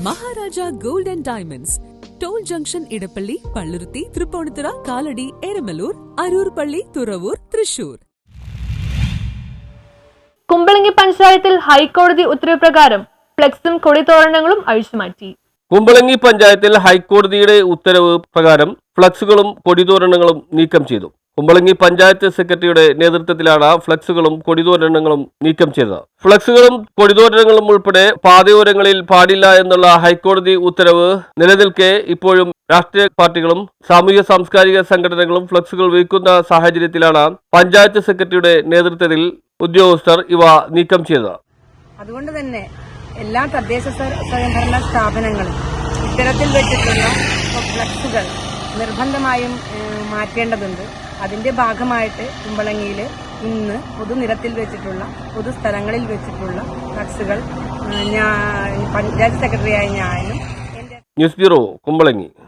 Maharaja gold and diamonds, toll junction, Edappally, Palluruthy, Tripunithura, Kalady, Eramalloor, Aroor പള്ളി, തുറവൂർ, തൃശൂർ. കുമ്പളങ്ങി പഞ്ചായത്തിൽ ഹൈക്കോടതി ഉത്തരവ് പ്രകാരം ഫ്ലെക്സും കൊടിതോരണങ്ങളും അഴിച്ചുമാറ്റി. കുമ്പളങ്ങി പഞ്ചായത്തിൽ ഹൈക്കോടതിയുടെ ഉത്തരവ് പ്രകാരം ഫ്ലക്സുകളും കൊടിതോരണങ്ങളും നീക്കം ചെയ്തു. കുമ്പളങ്ങി പഞ്ചായത്ത് സെക്രട്ടറിയുടെ നേതൃത്വത്തിലാണ് ഫ്ലക്സുകളും കൊടിതോരണങ്ങളും നീക്കം ചെയ്തത്. ഫ്ലക്സുകളും കൊടിതോരണങ്ങളും ഉൾപ്പെടെ പാതയോരങ്ങളിൽ പാടില്ല എന്നുള്ള ഹൈക്കോടതി ഉത്തരവ് നിലനിൽക്കെ ഇപ്പോഴും രാഷ്ട്രീയ പാർട്ടികളും സാമൂഹ്യ സാംസ്കാരിക സംഘടനകളും ഫ്ലക്സുകൾ വയ്ക്കുന്ന സാഹചര്യത്തിലാണ് പഞ്ചായത്ത് സെക്രട്ടറിയുടെ നേതൃത്വത്തിൽ ഉദ്യോഗസ്ഥർ ഇവ നീക്കം ചെയ്തത്. അതുകൊണ്ട് തന്നെ എല്ലാ തദ്ദേശ സ്വയംഭരണ സ്ഥാപനങ്ങളും ഇത്തരത്തിൽ വെച്ചിട്ടുള്ള ഫ്ലക്സുകൾ നിർബന്ധമായും മാറ്റേണ്ടതുണ്ട്. അതിന്റെ ഭാഗമായിട്ട് കുമ്പളങ്ങിയിൽ ഇന്ന് പൊതുനിരത്തിൽ വെച്ചിട്ടുള്ള പൊതുസ്ഥലങ്ങളിൽ വെച്ചിട്ടുള്ള ഫ്ലക്സുകൾ പഞ്ചായത്ത് സെക്രട്ടറിയായ ഞാനും ന്യൂസ് ബ്യൂറോ, കുമ്പളങ്ങി.